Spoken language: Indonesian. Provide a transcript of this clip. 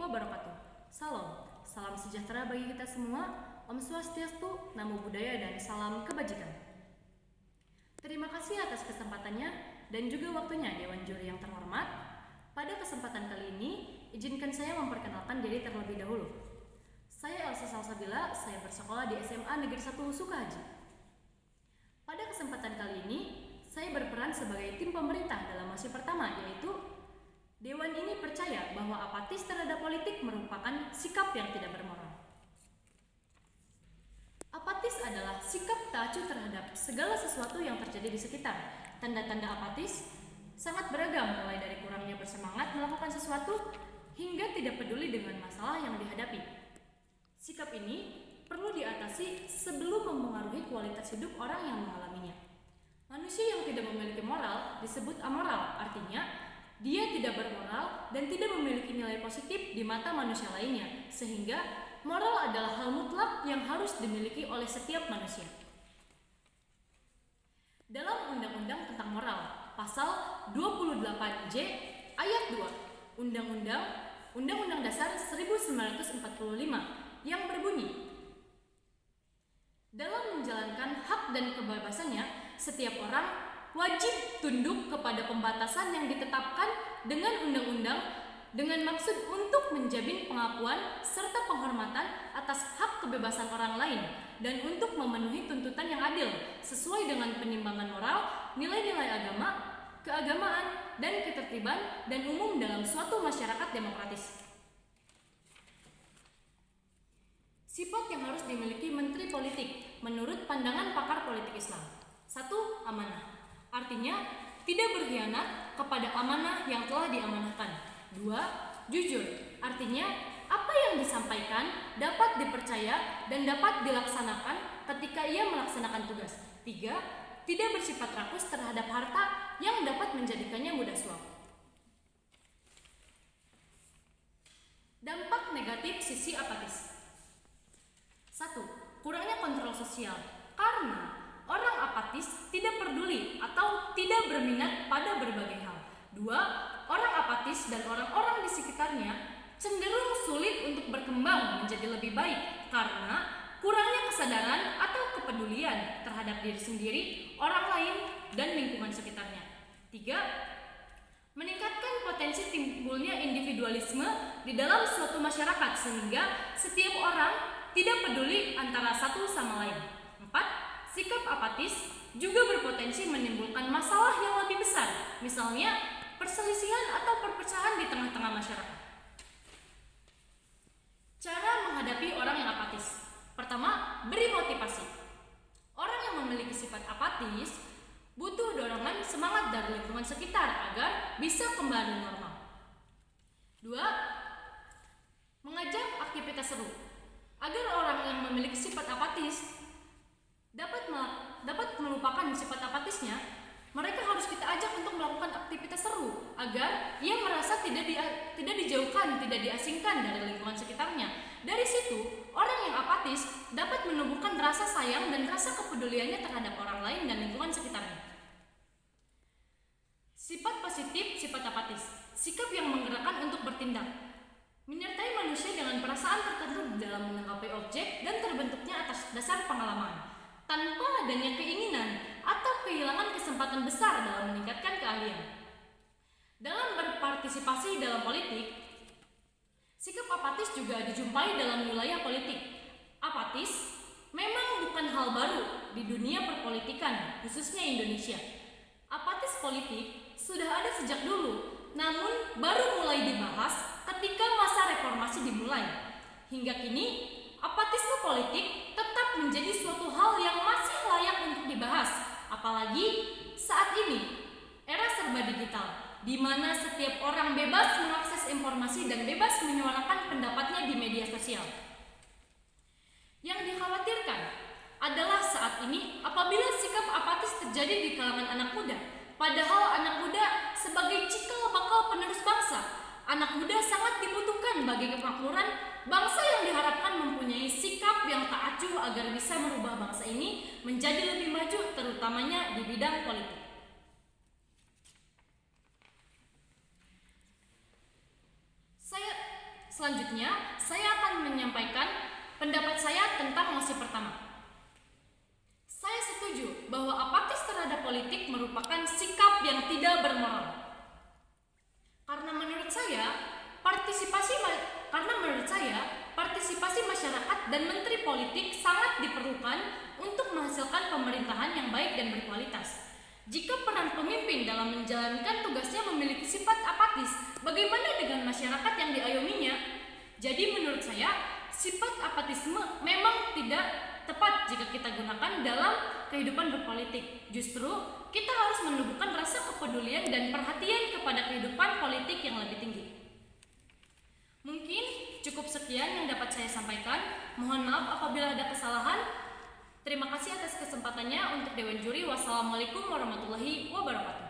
wabarakatuh. Salam sejahtera bagi kita semua. Om Swastiastu, Namo Buddhaya, dan salam kebajikan. Terima kasih atas kesempatannya dan juga waktunya Dewan Juri yang terhormat. Pada kesempatan kali ini, izinkan saya memperkenalkan diri terlebih dahulu. Saya Elsa Salsabila, saya bersekolah di SMA Negeri 1 Sukahaji. Pada kesempatan kali ini, saya berperan sebagai tim pemerintah dalam mosi pertama, yaitu Dewan ini percaya bahwa apatis terhadap politik merupakan sikap yang tidak bermoral. Apatis adalah sikap tak acuh terhadap segala sesuatu yang terjadi di sekitar. Tanda-tanda apatis sangat beragam, mulai dari kurangnya bersemangat melakukan sesuatu hingga tidak peduli dengan masalah yang dihadapi. Sikap ini perlu diatasi sebelum mempengaruhi kualitas hidup orang yang mengalaminya. Manusia yang tidak memiliki moral disebut amoral, artinya dia tidak bermoral dan tidak memiliki nilai positif di mata manusia lainnya, sehingga moral adalah hal mutlak yang harus dimiliki oleh setiap manusia. Dalam Undang-Undang tentang Moral, Pasal 28J Ayat 2, Undang-Undang Dasar 1945 yang berbunyi, dalam menjalankan hak dan kebebasannya, setiap orang wajib tunduk kepada pembatasan yang ditetapkan dengan undang-undang dengan maksud untuk menjamin pengakuan serta penghormatan atas hak kebebasan orang lain dan untuk memenuhi tuntutan yang adil sesuai dengan penimbangan moral, nilai-nilai agama, keagamaan, dan ketertiban dan umum dalam suatu masyarakat demokratis. Sifat yang harus dimiliki menteri politik menurut pandangan pakar politik Islam. 1. Amanah. Artinya, tidak berkhianat kepada amanah yang telah diamanahkan. 2. Jujur. Artinya, apa yang disampaikan dapat dipercaya dan dapat dilaksanakan ketika ia melaksanakan tugas. 3. Tidak bersifat rakus terhadap harta yang dapat menjadikannya mudah suap. Dampak negatif sisi apatis. 1. Kurangnya kontrol sosial. Karena orang apatis tidak peduli atau tidak berminat pada berbagai hal. 2. Orang apatis dan orang-orang di sekitarnya cenderung sulit untuk berkembang menjadi lebih baik karena kurangnya kesadaran atau kepedulian terhadap diri sendiri, orang lain, dan lingkungan sekitarnya. 3. Meningkatkan potensi timbulnya individualisme di dalam suatu masyarakat sehingga setiap orang tidak peduli antara satu sama lain. 4. Sikap apatis juga berpotensi menimbulkan masalah yang lebih besar, misalnya perselisihan atau perpecahan di tengah-tengah masyarakat. Cara menghadapi orang yang apatis. Pertama, beri motivasi. Orang yang memiliki sifat apatis butuh dorongan semangat dari lingkungan sekitar agar bisa kembali normal. 2. Mengajak aktivitas seru. Agar orang yang memiliki sifat apatis dapat melupakan sifat apatisnya, mereka harus kita ajak untuk melakukan aktivitas seru agar ia merasa tidak dijauhkan, tidak diasingkan dari lingkungan sekitarnya. Dari situ, orang yang apatis dapat menumbuhkan rasa sayang dan rasa kepeduliannya terhadap orang lain dan lingkungan sekitarnya. Sifat positif sifat apatis, sikap yang menggerakkan untuk bertindak, menyertai manusia dengan perasaan tertentu dalam menanggapi objek dan terbentuknya atas dasar pengalaman, tanpa adanya keinginan atau kehilangan kesempatan besar dalam meningkatkan keahlian. Dalam berpartisipasi dalam politik, sikap apatis juga dijumpai dalam wilayah politik. Apatis memang bukan hal baru di dunia perpolitikan, khususnya Indonesia. Apatis politik sudah ada sejak dulu, namun baru mulai dibahas ketika masa reformasi dimulai. Hingga kini, apatisme politik tetap menjadi suatu hal yang masih layak untuk dibahas, apalagi saat ini, era serba digital, di mana setiap orang bebas mengakses informasi dan bebas menyuarakan pendapatnya di media sosial. Yang dikhawatirkan adalah saat ini apabila sikap apatis terjadi di kalangan anak muda, padahal anak muda sebagai cikal bakal penerus bangsa. Anak muda sangat dibutuhkan bagi kemakmuran bangsa yang diharapkan mempunyai sikap yang tak acuh agar bisa merubah bangsa ini menjadi lebih maju, terutamanya di bidang politik. Selanjutnya, saya akan menyampaikan pendapat saya tentang mosi pertama. Saya setuju bahwa apatis terhadap politik merupakan sikap yang tidak bermoral. Karena menurut saya, partisipasi masyarakat dan menteri politik sangat diperlukan untuk menghasilkan pemerintahan yang baik dan berkualitas. Jika peran pemimpin dalam menjalankan tugasnya memiliki sifat apatis, bagaimana dengan masyarakat yang diayominya? Jadi menurut saya, sifat apatisme memang tidak tepat jika kita gunakan dalam kehidupan berpolitik. Justru, kita harus menumbuhkan rasa kepedulian dan perhatian kepada kehidupan politik yang lebih tinggi. Mungkin cukup sekian yang dapat saya sampaikan. Mohon maaf apabila ada kesalahan. Terima kasih atas kesempatannya untuk Dewan Juri. Wassalamualaikum warahmatullahi wabarakatuh.